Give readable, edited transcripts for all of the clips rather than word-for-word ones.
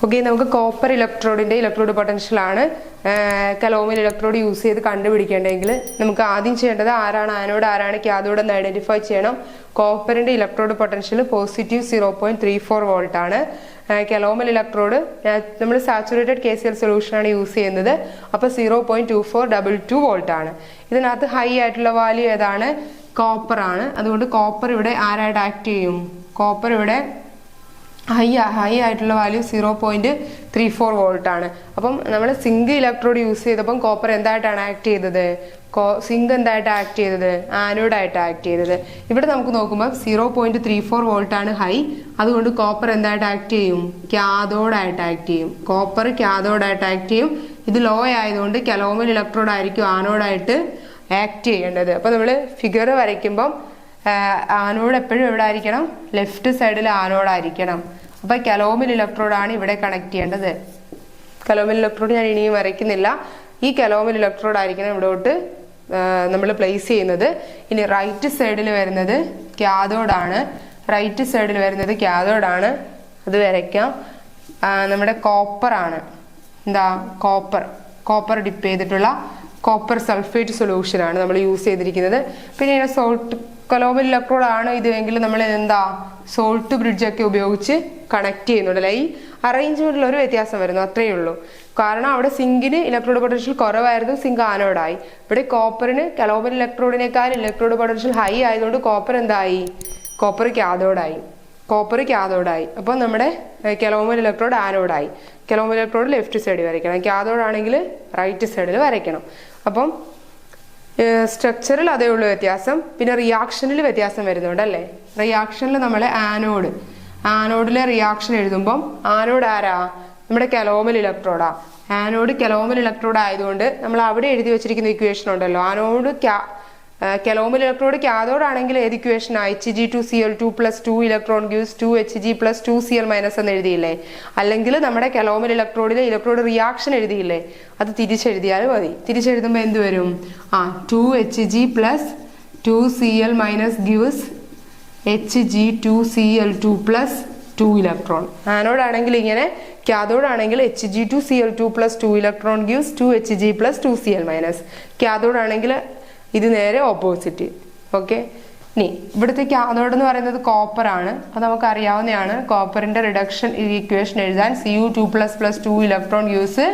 Okay, നമുക്ക് copper ഇലക്ട്രോഡിൻ്റെ electrode പൊട്ടൻഷ്യലാണ് കലോമിൽ electrode use ചെയ്ത് കണ്ടുപിടിക്കേണ്ടതെങ്കിൽ നമുക്ക് ആദ്യം ചെയ്യേണ്ടത് ആരാണ് ആനോഡ് ആരാണ് കാഥോഡ് എന്ന് ഐഡന്റിഫൈ ചെയ്യണം. കോപ്പറിൻ്റെ ഇലക്ട്രോഡ് പൊട്ടൻഷ്യൽ പോസിറ്റീവ് 0.34 വോൾട്ട് ആണ്. കലോമൽ ഇലക്ട്രോഡ് നമ്മൾ സാച്ചുറേറ്റഡ് KCl സൊല്യൂഷനാണ് യൂസ് ചെയ്യുന്നത്. അപ്പോൾ 0.2422 വോൾട്ട് ആണ്. ഇതിനകത്ത് ഹൈ ആയിട്ടുള്ള വാല്യൂ ഏതാണ്? കോപ്പർ ആണ്. അതുകൊണ്ട് കോപ്പർ ഇവിടെ ആരായിട്ട് ആക്ട് ചെയ്യും? കോപ്പർ ഇവിടെ ഹൈ ആയിട്ടുള്ള വാല്യൂ 0.34 വോൾട്ട് ആണ്. അപ്പം നമ്മൾ സിങ്ക് ഇലക്ട്രോഡ് യൂസ് ചെയ്തപ്പം കോപ്പർ എന്തായിട്ടാണ് ആക്ട് ചെയ്തത്? സിങ്ക് എന്തായിട്ട് ആക്ട് ചെയ്തത്? ആനോഡായിട്ട് ആക്ട് ചെയ്തത്. ഇവിടെ നമുക്ക് നോക്കുമ്പോൾ 0.34 വോൾട്ട് ആണ് ഹൈ. അതുകൊണ്ട് കോപ്പർ എന്തായിട്ട് ആക്ട് ചെയ്യും? കാഥോഡായിട്ട് ആക്ട് ചെയ്യും. കോപ്പർ കാഥോഡായിട്ട് ആക്ട് ചെയ്യും. ഇത് ലോ ആയതുകൊണ്ട് കലോമൽ ഇലക്ട്രോഡ് ആയിരിക്കും ആനോഡായിട്ട് ആക്ട് ചെയ്യേണ്ടത്. അപ്പോൾ നമ്മൾ ഫിഗർ വരയ്ക്കുമ്പം ആനോഡ് എപ്പോഴും എവിടെ ആയിരിക്കണം? ലെഫ്റ്റ് സൈഡിൽ ആനോഡായിരിക്കണം. അപ്പോൾ കലോമിൽ ഇലക്ട്രോഡാണ് ഇവിടെ കണക്ട് ചെയ്യേണ്ടത്. കലോമിൽ ഇലക്ട്രോഡ് ഞാൻ ഇനിയും വരയ്ക്കുന്നില്ല. ഈ കലോമിൽ ഇലക്ട്രോഡ് ആയിരിക്കണം ഇവിടോട്ട് നമ്മൾ പ്ലേസ് ചെയ്യുന്നത്. ഇനി റൈറ്റ് സൈഡിൽ വരുന്നത് കാഥോഡാണ്. റൈറ്റ് സൈഡിൽ വരുന്നത് കാഥോഡാണ്. അത് വരയ്ക്കാം. നമ്മുടെ കോപ്പറാണ്. എന്താ? കോപ്പർ ഡിപ്പ് ചെയ്തിട്ടുള്ള കോപ്പർ സൾഫേറ്റ് സൊല്യൂഷനാണ് നമ്മൾ യൂസ് ചെയ്തിരിക്കുന്നത്. പിന്നെ സോൾട്ട് കലോമൽ ഇലക്ട്രോഡ് ആണ് ഇതെങ്കിൽ നമ്മൾ എന്താ സോൾട്ട് ബ്രിഡ്ജൊക്കെ ഉപയോഗിച്ച് കണക്ട് ചെയ്യുന്നുണ്ട്. അല്ലെ, ഈ അറേഞ്ച്മെന്റിൽ ഒരു വ്യത്യാസം വരുന്നു, അത്രയേ ഉള്ളൂ. കാരണം അവിടെ സിങ്കിന് ഇലക്ട്രോഡ് പൊട്ടൻഷ്യൽ കുറവായിരുന്നു, സിങ്ക് ആനോഡായി. ഇവിടെ കോപ്പറിന് കലോമൽ ഇലക്ട്രോഡിനേക്കാൾ ഇലക്ട്രോഡ് പൊട്ടൻഷ്യൽ ഹൈ ആയതുകൊണ്ട് കോപ്പർ എന്തായി? കോപ്പർ കാഥോഡായി. അപ്പോൾ നമ്മുടെ കലോമൽ ഇലക്ട്രോഡ് ആനോഡായി. കലോമൽ ഇലക്ട്രോഡ് ലെഫ്റ്റ് സൈഡിൽ വരയ്ക്കണം. കാഥോഡ് ആണെങ്കിൽ റൈറ്റ് സൈഡിൽ വരയ്ക്കണം. അപ്പം സ്ട്രക്ചറിൽ അതേ ഉള്ളൂ വ്യത്യാസം. പിന്നെ റിയാക്ഷനിൽ വ്യത്യാസം വരുന്നുണ്ട് അല്ലേ. റിയാക്ഷനിൽ നമ്മൾ ആനോഡിലെ റിയാക്ഷൻ എഴുതുമ്പം ആനോഡ് ആരാ? നമ്മുടെ കലോമൽ ഇലക്ട്രോഡാ. ആനോഡ് കലോമൽ ഇലക്ട്രോഡ് ആയതുകൊണ്ട് നമ്മൾ അവിടെ എഴുതി വെച്ചിരിക്കുന്ന ഇക്വേഷൻ ഉണ്ടല്ലോ, ആനോഡ് കലോമൽ ഇലക്ട്രോഡ് കാഥോഡ് ആണെങ്കിൽ ഏത് equation? Hg2Cl2 + 2 electron gives 2Hg + 2Cl- എന്ന് എഴുതിയില്ലേ? അല്ലെങ്കിൽ നമ്മുടെ കലോമൽ ഇലക്ട്രോഡിലെ ഇലക്ട്രോഡ് റിയാക്ഷൻ എഴുതിയില്ലേ? അത് തിരിച്ചെഴുതിയാൽ മതി. തിരിച്ചെഴുതുമ്പോൾ എന്ത് വരും? 2Hg + 2Cl- gives Hg2Cl2 + 2 electron. Anode ആണെങ്കിൽ ഇങ്ങനെ, കാഥോഡ് ആണെങ്കിൽ Hg2Cl2 + 2 electron gives 2Hg + 2Cl-. Cathode ആണെങ്കിൽ ഇത് നേരെ ഓപ്പോസിറ്റ്. ഓക്കെ, ഇനി ഇവിടുത്തെ കാഥോഡ് എന്ന് പറയുന്നത് കോപ്പർ ആണ്. അത് നമുക്ക് അറിയാവുന്നതാണ്. കോപ്പറിന്റെ റിഡക്ഷൻ ഇക്വേഷൻ എഴുതാൻ Cu2 + 2 ഇലക്ട്രോൺ യൂസ്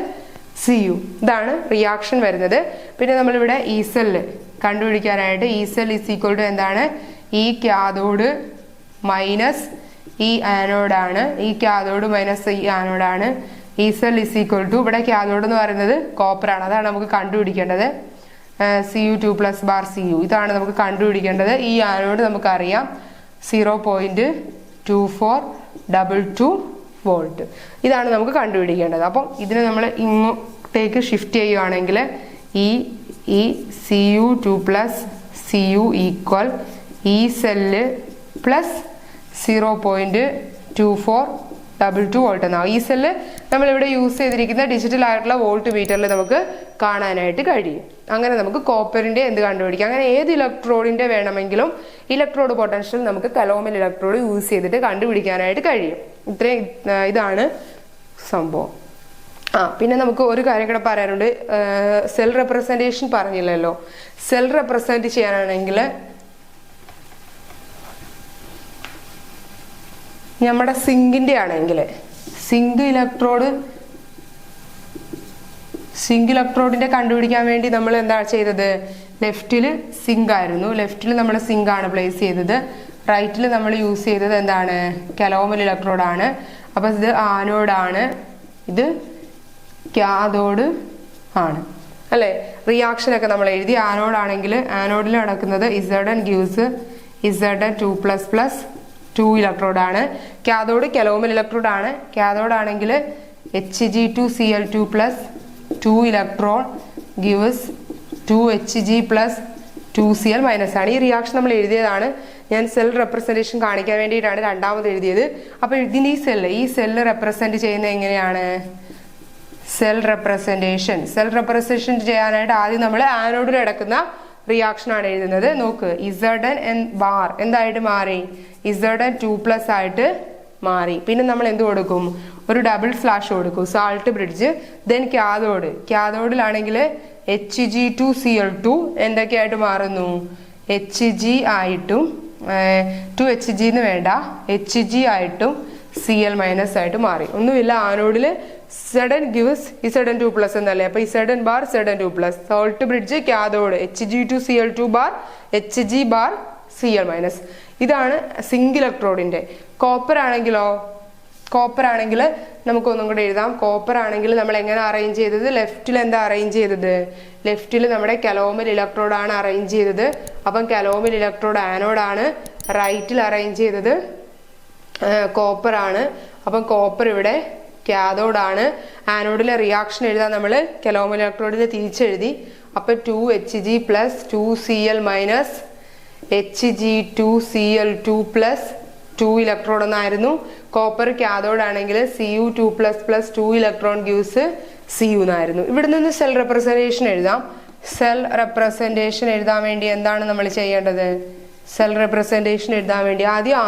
Cu. ഇതാണ് റിയാക്ഷൻ വരുന്നത്. പിന്നെ നമ്മളിവിടെ ഈസെല്ല് കണ്ടുപിടിക്കാനായിട്ട് ഈസെൽ = എന്താണ്? ഈ കാഥോഡ് മൈനസ് ഈ ആനോഡാണ്. ഈ കാഥോഡ് മൈനസ് ഈ ആനോഡാണ്. ഈസെൽ = ഇവിടെ കാഥോഡ് എന്ന് പറയുന്നത് കോപ്പറാണ്. അതാണ് നമുക്ക് കണ്ടുപിടിക്കേണ്ടത്. Cu2 + bar Cu. ഇതാണ് നമുക്ക് കണ്ടുപിടിക്കേണ്ടത്. ഈ ആനോഡ് നമുക്കറിയാം 0.2422 വോൾട്ട്. ഇതാണ് നമുക്ക് കണ്ടുപിടിക്കേണ്ടത്. അപ്പം ഇതിനെ നമ്മൾ ഇങ്ങോട്ടേക്ക് ഷിഫ്റ്റ് ചെയ്യുകയാണെങ്കിൽ ഈ Cu2 + Cu ഈക്വൽ ഈ സെല്ല് പ്ലസ് 0.2422 വോൾട്ട് എന്നാവും. ഈ സെല്ല് നമ്മളിവിടെ യൂസ് ചെയ്തിരിക്കുന്ന ഡിജിറ്റൽ ആയിട്ടുള്ള വോൾട്ട് മീറ്ററിൽ നമുക്ക് കാണാനായിട്ട് കഴിയും. അങ്ങനെ നമുക്ക് കോപ്പറിന്റെ എന്ത് കണ്ടുപിടിക്കാം. അങ്ങനെ ഏത് ഇലക്ട്രോഡിന്റെ വേണമെങ്കിലും ഇലക്ട്രോഡ് പൊട്ടൻഷ്യൽ നമുക്ക് കലോമൽ ഇലക്ട്രോഡ് യൂസ് ചെയ്തിട്ട് കണ്ടുപിടിക്കാനായിട്ട് കഴിയും. ഇതാണ് സംഭവം. പിന്നെ നമുക്ക് ഒരു കാര്യം കൂടെ പറയാനുണ്ട്. സെൽ റെപ്രസെന്റേഷൻ പറഞ്ഞില്ലല്ലോ. സെൽ റെപ്രസെന്റ് ചെയ്യാനാണെങ്കിൽ നമ്മുടെ സിങ്കിന്റെ ആണെങ്കിൽ സിങ്ക് ഇലക്ട്രോഡിന്റെ കണ്ടുപിടിക്കാൻ വേണ്ടി നമ്മൾ എന്താ ചെയ്തത്? ലെഫ്റ്റിൽ സിങ്ക് ആയിരുന്നു. ലെഫ്റ്റിൽ നമ്മൾ സിങ്ക് ആണ് പ്ലേസ് ചെയ്തത്. റൈറ്റിൽ നമ്മൾ യൂസ് ചെയ്തത് എന്താണ്? കലോമൽ ഇലക്ട്രോഡാണ്. അപ്പൊ ഇത് ആനോഡാണ്, ഇത് കാഥോഡ് ആണ് അല്ലെ. റിയാക്ഷൻ ഒക്കെ നമ്മൾ എഴുതി. ആനോഡാണെങ്കിൽ ആനോഡിൽ നടക്കുന്നത് Zn ഗിവ്സ് Zn2 + 2 ഇലക്ട്രോഡാണ്. കാഥോഡ് കലോമൽ ഇലക്ട്രോഡ് ആണ്. കാഥോഡ് ആണെങ്കിൽ Hg2Cl2 + 2 electron gives 2Hg + 2Cl- ആണ്. ഈ റിയാക്ഷൻ നമ്മൾ എഴുതിയതാണ്. ഞാൻ സെൽ റെപ്രസെന്റേഷൻ കാണിക്കാൻ വേണ്ടിയിട്ടാണ് രണ്ടാമത് എഴുതിയത്. അപ്പൊ ഇതിന് ഈ സെല്ല് റെപ്രസെന്റ് ചെയ്യുന്നത് എങ്ങനെയാണ്? സെൽ റെപ്രസെന്റേഷൻ ചെയ്യാനായിട്ട് ആദ്യം നമ്മൾ ആനോഡിൽ നടക്കുന്ന റിയാക്ഷൻ ആണ് എഴുതുന്നത്. നോക്ക്, Zn ബാർ എന്തായിട്ട് മാറി? Zn2 + ആയിട്ട് മാറി. പിന്നെ നമ്മൾ എന്ത് കൊടുക്കും? ഒരു ഡബിൾ സ്ലാഷ് കൊടുക്കൂ, സാൾട്ട് ബ്രിഡ്ജ്. ദെൻ ക്യാഥോഡിലാണെങ്കിൽ Hg2Cl2 എന്തൊക്കെയായിട്ട് മാറുന്നു? Hg ആയിട്ടും 2Hg എന്ന് വേണ്ട, Hg ആയിട്ടും Cl മൈനസ് ആയിട്ട് മാറി. ഒന്നുമില്ല, ആനോഡിൽ Zn gives Zn2 പ്ലസ് എന്നല്ലേ, അപ്പൊ Zn bar Zn2 plus. Salt bridge cathode Hg2Cl2 bar Hg bar Cl minus. ഇതാണ് സിങ്ക് ഇലക്ട്രോഡിന്റെ. കോപ്പർ ആണെങ്കിൽ നമുക്കൊന്നും കൂടെ എഴുതാം. കോപ്പർ ആണെങ്കിൽ നമ്മൾ എങ്ങനെ അറേഞ്ച് ചെയ്തത്? ലെഫ്റ്റിൽ എന്താ അറേഞ്ച് ചെയ്തത്? ലെഫ്റ്റിൽ നമ്മുടെ കലോമൽ ഇലക്ട്രോഡാണ് അറേഞ്ച് ചെയ്തത്. അപ്പം കലോമൽ ഇലക്ട്രോഡ് ആനോഡാണ്. റൈറ്റിൽ അറേഞ്ച് ചെയ്തത് കോപ്പർ ആണ്. അപ്പം കോപ്പർ ഇവിടെ ക്യാഥോഡാണ്. ആനോഡിലെ റിയാക്ഷൻ എഴുതാൻ നമ്മൾ കലോമൽ ഇലക്ട്രോഡിൽ തിരിച്ചെഴുതി. അപ്പം 2Hg plus 2Cl minus Hg2Cl2 plus 2 electron എന്നായിരുന്നു. കോപ്പർ ക്യാഥോഡ് ആണെങ്കിൽ Cu2 plus plus 2 electron gives Cu എന്നായിരുന്നു. ഇവിടെ നിന്ന് സെൽ റെപ്രസെന്റേഷൻ എഴുതാം. സെൽ റെപ്രസെന്റേഷൻ എഴുതാൻ വേണ്ടി എന്താണ് നമ്മൾ ചെയ്യേണ്ടത്? സെൽ റെപ്രസെന്റേഷൻ എഴുതാൻ വേണ്ടി ആദ്യം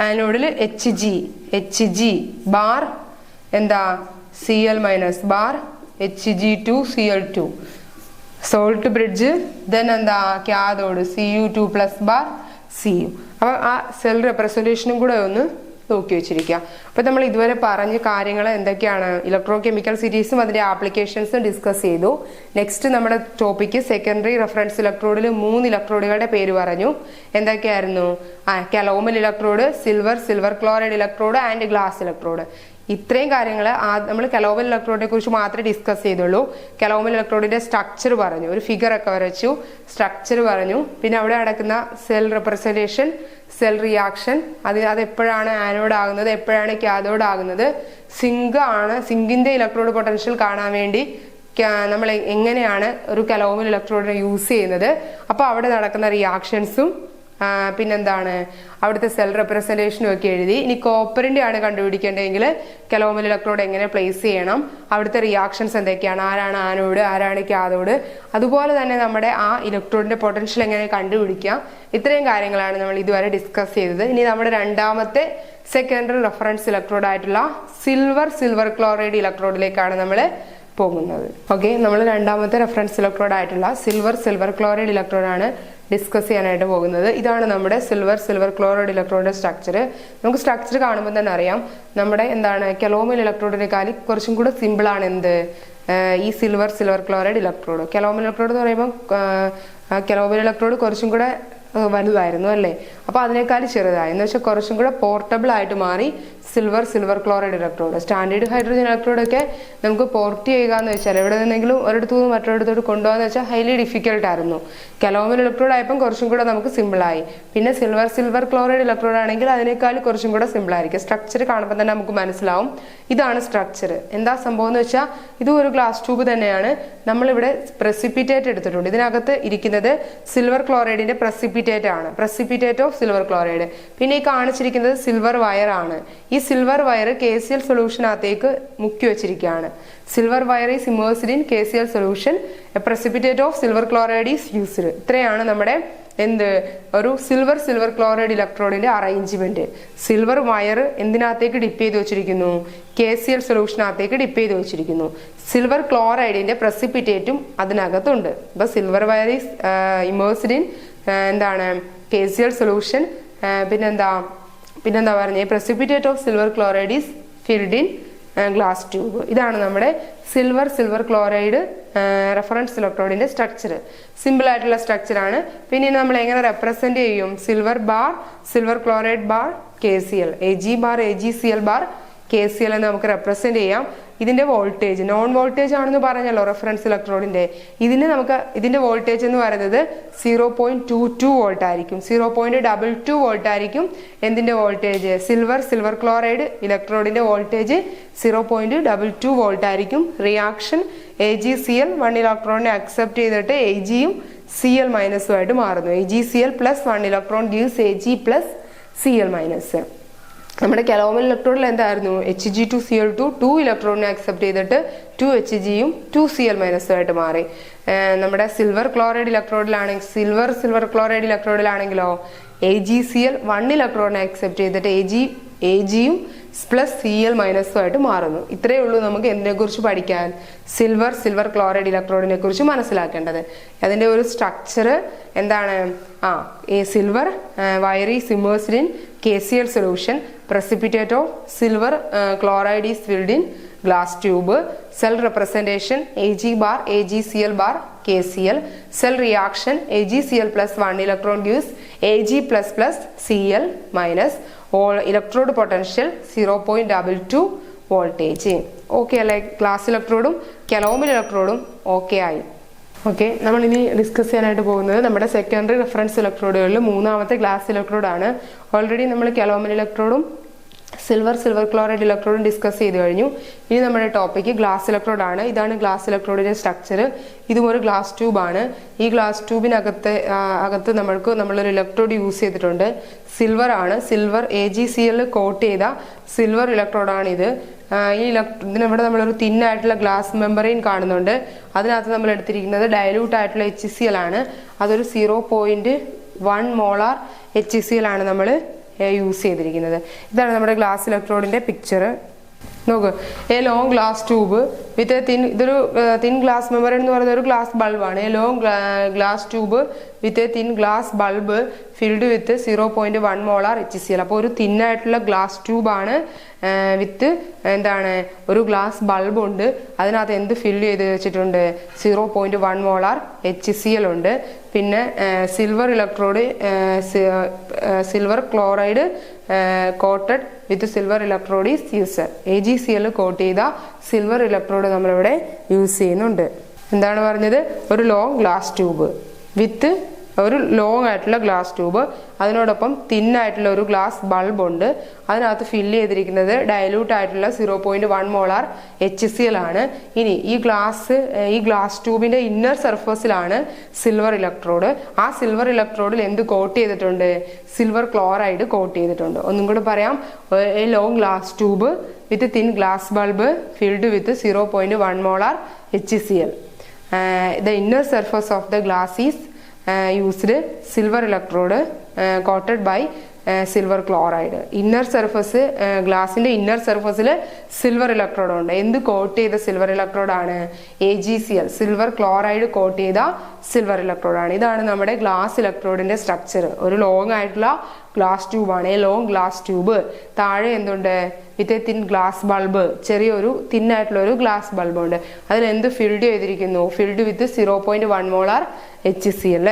ആനോഡിൽ Hg ബാർ എന്താ? Cl minus bar Hg2Cl2. Salt bridge then എന്താ? ക്യാഥോഡ് Cu2 പ്ലസ് ബാർ Cu. അപ്പൊ ആ സെൽ റെപ്രസെന്റേഷനും കൂടെ ഒന്ന് നോക്കി വെച്ചിരിക്കുക. അപ്പൊ നമ്മൾ ഇതുവരെ പറഞ്ഞ കാര്യങ്ങൾ എന്തൊക്കെയാണ്? ഇലക്ട്രോ കെമിക്കൽ സീരീസും അതിന്റെ ആപ്ലിക്കേഷൻസും ഡിസ്കസ് ചെയ്തു. നെക്സ്റ്റ് നമ്മുടെ ടോപ്പിക്ക് സെക്കൻഡറി റെഫറൻസ് ഇലക്ട്രോഡിൽ 3 ഇലക്ട്രോഡുകളുടെ പേര് പറഞ്ഞു. എന്തൊക്കെയായിരുന്നു? Calomel electrode, silver chloride electrode and glass electrode. ഇത്രയും കാര്യങ്ങൾ നമ്മൾ കലോമൽ ഇലക്ട്രോഡിനെ കുറിച്ച് മാത്രമേ ഡിസ്കസ് ചെയ്തുള്ളൂ. കലോമൽ ഇലക്ട്രോഡിന്റെ സ്ട്രക്ചർ പറഞ്ഞു, ഒരു ഫിഗർ ഒക്കെ വരച്ചു, സ്ട്രക്ചർ പറഞ്ഞു. പിന്നെ അവിടെ നടക്കുന്ന സെൽ റെപ്രസെന്റേഷൻ, സെൽ റിയാക്ഷൻ, അത് എപ്പോഴാണ് ആനോഡ് ആകുന്നത്, എപ്പോഴാണ് ക്യാഥോഡ് ആകുന്നത്. സിങ്കിന്റെ ഇലക്ട്രോഡ് പൊട്ടൻഷ്യൽ കാണാൻ വേണ്ടി നമ്മൾ എങ്ങനെയാണ് ഒരു കലോമൽ ഇലക്ട്രോഡിനെ യൂസ് ചെയ്യുന്നത്. അപ്പൊ അവിടെ നടക്കുന്ന റിയാക്ഷൻസും പിന്നെന്താണ് അവിടുത്തെ സെൽ റെപ്രസെന്റേഷനും ഒക്കെ എഴുതി. ഇനി കോപ്പറിന്റെ ആണ് കണ്ടുപിടിക്കേണ്ടതെങ്കിൽ കലോമൽ ഇലക്ട്രോഡ് എങ്ങനെ പ്ലേസ് ചെയ്യണം, അവിടുത്തെ റിയാക്ഷൻസ് എന്തൊക്കെയാണ്, ആരാണ് ആനോഡ്, ആരാണ് ക്യാഥോഡ്, അതുപോലെ തന്നെ നമ്മുടെ ആ ഇലക്ട്രോഡിന്റെ പൊട്ടൻഷ്യൽ എങ്ങനെ കണ്ടുപിടിക്കാം. ഇത്രയും കാര്യങ്ങളാണ് നമ്മൾ ഇതുവരെ ഡിസ്കസ് ചെയ്തത്. ഇനി നമ്മുടെ രണ്ടാമത്തെ സെക്കൻഡറി റെഫറൻസ് ഇലക്ട്രോഡ് ആയിട്ടുള്ള സിൽവർ ക്ലോറൈഡ് ഇലക്ട്രോഡിലേക്കാണ് നമ്മൾ പോകുന്നത്. ഓക്കെ, നമ്മൾ രണ്ടാമത്തെ റെഫറൻസ് ഇലക്ട്രോഡ് ആയിട്ടുള്ള സിൽവർ ക്ലോറൈഡ് ഇലക്ട്രോഡാണ് ഡിസ്കസ് ചെയ്യാനായിട്ട് പോകുന്നത്. ഇതാണ് നമ്മുടെ സിൽവർ ക്ലോറൈഡ് ഇലക്ട്രോഡിന്റെ സ്ട്രക്ചർ. നമുക്ക് സ്ട്രക്ചർ കാണുമ്പോൾ തന്നെ അറിയാം നമ്മുടെ എന്താണ് കലോമൽ ഇലക്ട്രോഡിനെക്കാളും കുറച്ചും കൂടെ സിമ്പിൾ ആണ് എന്ത് ഈ സിൽവർ ക്ലോറൈഡ് ഇലക്ട്രോഡ്. കലോമൽ ഇലക്ട്രോഡ് എന്ന് പറയുമ്പോൾ കലോമൽ ഇലക്ട്രോഡ് കുറച്ചും കൂടെ വലുതായിരുന്നു അല്ലേ, അപ്പൊ അതിനേക്കാൾ ചെറുതായി എന്ന് വെച്ചാൽ കുറച്ചും കൂടെ പോർട്ടബിൾ ആയിട്ട് മാറി silver chloride electrode. Standard hydrogen electrode ഒക്കെ നമുക്ക് പോർട്ട് ചെയ്യുക എന്ന് വെച്ചാൽ എവിടെ നിന്നെങ്കിലും ഒരിടത്തു നിന്ന് മറ്റൊരിടത്തോട്ട് കൊണ്ടുപോകാന്ന് വെച്ചാൽ ഹൈലി ഡിഫിക്കൽട്ട് ആയിരുന്നു. കലോമൽ ഇലക്ട്രോഡ് ആയപ്പോൾ കുറച്ചും കൂടെ നമുക്ക് സിമ്പിൾ ആയി. പിന്നെ സിൽവർ ക്ലോറൈഡ് ഇലക്ട്രോഡ് ആണെങ്കിൽ അതിനേക്കാൾ കുറച്ചും കൂടെ സിമ്പിൾ ആയിരിക്കും. സ്ട്രക്ചർ കാണുമ്പോൾ തന്നെ നമുക്ക് മനസ്സിലാവും. ഇതാണ് സ്ട്രക്ചർ. എന്താ സംഭവം എന്ന് വെച്ചാൽ ഇതും ഒരു ഗ്ലാസ് ട്യൂബ് തന്നെയാണ്. നമ്മളിവിടെ പ്രസിപ്പിറ്റേറ്റ് എടുത്തിട്ടുണ്ട്. ഇതിനകത്ത് ഇരിക്കുന്നത് സിൽവർ ക്ലോറൈഡിന്റെ പ്രസിപ്പിറ്റേറ്റ് ആണ്, പ്രസിപ്പിറ്റേറ്റ് ഓഫ് സിൽവർ ക്ലോറൈഡ്. പിന്നെ ഈ കാണിച്ചിരിക്കുന്നത് സിൽവർ വയർ ആണ്. ഈ സിൽവർ വയർ KCl സൊല്യൂഷനകത്തേക്ക് മുക്കി വെച്ചിരിക്കുകയാണ്. Silver wire is immersed in KCl solution, a precipitate of silver chloride is used. ഇത്രയാണ് നമ്മുടെ ഒരു സിൽവർ ക്ലോറൈഡ് ഇലക്ട്രോഡിന്റെ അറേഞ്ച്മെന്റ്. സിൽവർ വയർ എന്തിനകത്തേക്ക് ഡിപ്പ് ചെയ്ത് വെച്ചിരിക്കുന്നു? KCl സൊല്യൂഷനകത്തേക്ക് ഡിപ്പ് ചെയ്ത് വെച്ചിരിക്കുന്നു. സിൽവർ ക്ലോറൈഡിന്റെ പ്രസിപ്പിറ്റേറ്റും അതിനകത്തുണ്ട്. അപ്പൊ silver wire is immersed in എന്താണ് KCl സൊല്യൂഷൻ. പിന്നെന്താ പറഞ്ഞ precipitate of silver chloride is filled in glass tube. ഇതാണ് നമ്മുടെ സിൽവർ ക്ലോറൈഡ് റെഫറൻസ് ഇലക്ട്രോഡിന്റെ സ്ട്രക്ചർ. സിമ്പിൾ ആയിട്ടുള്ള സ്ട്രക്ചർ ആണ്. പിന്നെ നമ്മൾ എങ്ങനെ റെപ്രസെന്റ് ചെയ്യും? Silver chloride bar KCl, Ag bar AgCl bar KCl എന്ന് നമുക്ക് റെപ്രസെന്റ് ചെയ്യാം. ഇതിന്റെ വോൾട്ടേജ് നോൺ വോൾട്ടേജ് ആണെന്ന് പറഞ്ഞല്ലോ റെഫറൻസ് ഇലക്ട്രോഡിന്റെ. ഇതിന്റെ വോൾട്ടേജ് എന്ന് പറയുന്നത് 0.22 വോൾട്ട് ആയിരിക്കും, 0.22 വോൾട്ട് ആയിരിക്കും. എന്തിന്റെ വോൾട്ടേജ്? സിൽവർ ക്ലോറൈഡ് ഇലക്ട്രോഡിന്റെ വോൾട്ടേജ് 0.22 വോൾട്ട് ആയിരിക്കും. റിയാക്ഷൻ AgCl 1 ഇലക്ട്രോണിനെ അക്സെപ്റ്റ് ചെയ്തിട്ട് Agയും Cl മൈനസും ആയിട്ട് മാറുന്നു. AgCl plus 1 electron gives Ag plus Cl minus. നമ്മുടെ കലോമൽ ഇലക്ട്രോഡിൽ എന്തായിരുന്നു? Hg2Cl2 2 ഇലക്ട്രോണിനെ അക്സെപ്റ്റ് ചെയ്തിട്ട് 2Hgയും 2Cl മൈനസും ആയിട്ട് മാറി. നമ്മുടെ സിൽവർ ക്ലോറൈഡ് ഇലക്ട്രോഡിലാണെങ്കിൽ സിൽവർ ക്ലോറൈഡ് ഇലക്ട്രോഡിലാണെങ്കിലോ AgCl 1 ഇലക്ട്രോണിനെ അക്സെപ്റ്റ് ചെയ്തിട്ട് Agയും പ്ലസ് Cl മൈനസും ആയിട്ട് മാറുന്നു. ഇത്രയേ ഉള്ളൂ നമുക്ക് എന്തിനെക്കുറിച്ച് പഠിക്കാൻ, സിൽവർ ക്ലോറൈഡ് ഇലക്ട്രോഡിനെ കുറിച്ച് മനസ്സിലാക്കേണ്ടത്. അതിൻ്റെ ഒരു സ്ട്രക്ചർ എന്താണ്? A silver wire is immersed in KCl solution. Precipitate of silver chloride is filled in glass tube. Cell representation Ag bar AgCl bar KCl. Cell reaction AgCl plus 1 electron gives Ag plus plus Cl minus. All electrode potential 0.22 voltage. Okay അല്ലേ? Glass ഇലക്ട്രോഡും കലോമിൽ ഇലക്ട്രോഡും okay ആയി. Okay, നമ്മളിനി discuss ചെയ്യാനായിട്ട് പോകുന്നത് നമ്മുടെ secondary reference ഇലക്ട്രോഡുകളിൽ മൂന്നാമത്തെ glass ഇലക്ട്രോഡാണ്. Already നമ്മൾ കലോമിൽ ഇലക്ട്രോഡും silver chloride ഇലക്ട്രോഡും discuss ചെയ്ത് കഴിഞ്ഞു. ഇനി നമ്മുടെ ടോപ്പിക്ക് ഗ്ലാസ് ഇലക്ട്രോഡാണ്. ഇതാണ് ഗ്ലാസ് ഇലക്ട്രോഡിന്റെ സ്ട്രക്ചർ. ഇതും ഒരു ഗ്ലാസ് ട്യൂബാണ്. ഈ ഗ്ലാസ് ട്യൂബിനകത്ത് നമ്മളൊരു ഇലക്ട്രോഡ് യൂസ് ചെയ്തിട്ടുണ്ട്. സിൽവർ ആണ്. സിൽവർ AgCl കോട്ട് ചെയ്ത സിൽവർ ഇലക്ട്രോഡാണ് ഇത്. ഇതിനിവിടെ നമ്മളൊരു തിന്നായിട്ടുള്ള ഗ്ലാസ് മെമ്പറൈൻ കാണുന്നുണ്ട്. അതിനകത്ത് നമ്മൾ എടുത്തിരിക്കുന്നത് ഡയലൂട്ട് ആയിട്ടുള്ള HCl ആണ്. അതൊരു 0.1 മോളാർ HCl ആണ് നമ്മൾ യൂസ് ചെയ്തിരിക്കുന്നത്. ഇതാണ് നമ്മുടെ ഗ്ലാസ് ഇലക്ട്രോഡിന്റെ പിക്ചർ. നോക്ക്, a long glass tube with ഇതൊരു തിൻ ഗ്ലാസ് മെമ്പറൈൻ എന്ന് പറയുന്നത് ഒരു ഗ്ലാസ് ബൾബാണ്. A long glass tube with thin glass bulb filled with 0.1 molar HCl. അപ്പോൾ ഒരു തിന്നായിട്ടുള്ള ഗ്ലാസ് ട്യൂബാണ് വിത്ത് എന്താണ്, ഒരു ഗ്ലാസ് ബൾബ് ഉണ്ട്. അതിനകത്ത് എന്ത് ഫില്ല് ചെയ്ത് വെച്ചിട്ടുണ്ട്? 0.1 മോളാർ HCl ഉണ്ട്. പിന്നെ silver electrode, silver chloride coated with silver electrode is use. AgCl coat ചെയ്ത സിൽവർ ഇലക്ട്രോഡ് നമ്മളിവിടെ യൂസ് ചെയ്യുന്നുണ്ട്. എന്താണ് പറഞ്ഞത്? ഒരു ലോങ് ഗ്ലാസ് ട്യൂബ് വിത്ത് ഒരു ലോങ് ആയിട്ടുള്ള ഗ്ലാസ് ട്യൂബ്, അതിനോടൊപ്പം തിന്നായിട്ടുള്ള ഒരു ഗ്ലാസ് ബൾബ് ഉണ്ട്. അതിനകത്ത് ഫില്ല് ചെയ്തിരിക്കുന്നത് ഡയലൂട്ട് ആയിട്ടുള്ള 0.1 മോളാർ HCl ആണ്. ഇനി ഈ ഗ്ലാസ് ട്യൂബിന്റെ ഇന്നർ സർഫസിലാണ് സിൽവർ ഇലക്ട്രോഡ്. ആ സിൽവർ ഇലക്ട്രോഡിൽ എന്ത് കോട്ട് ചെയ്തിട്ടുണ്ട്? സിൽവർ ക്ലോറൈഡ് കോട്ട് ചെയ്തിട്ടുണ്ട്. ഒന്നും കൂടെ പറയാം. A long glass tube with thin glass bulb filled with 0.1 molar HCl. The inner surface of the glass is used silver electrode coated by silver chloride. Inner surface, ഗ്ലാസിന്റെ inner സർഫസിൽ silver electrode ഉണ്ട്. എന്ത് coat ചെയ്ത silver ഇലക്ട്രോഡാണ്? AgCl, silver chloride coat ചെയ്ത silver ഇലക്ട്രോഡാണ്. ഇതാണ് നമ്മുടെ ഗ്ലാസ് ഇലക്ട്രോഡിന്റെ സ്ട്രക്ചർ. ഒരു ലോങ് ആയിട്ടുള്ള ഗ്ലാസ് ട്യൂബാണ്. A long glass tube. താഴെ എന്തുണ്ട്? With a thin glass bulb, ചെറിയൊരു തിന്നായിട്ടുള്ള ഒരു ഗ്ലാസ് ബൾബ് ഉണ്ട്. അതിൽ എന്ത് ഫിൽഡ് ചെയ്തിരിക്കുന്നു? Filled with 0.1 molar HCl.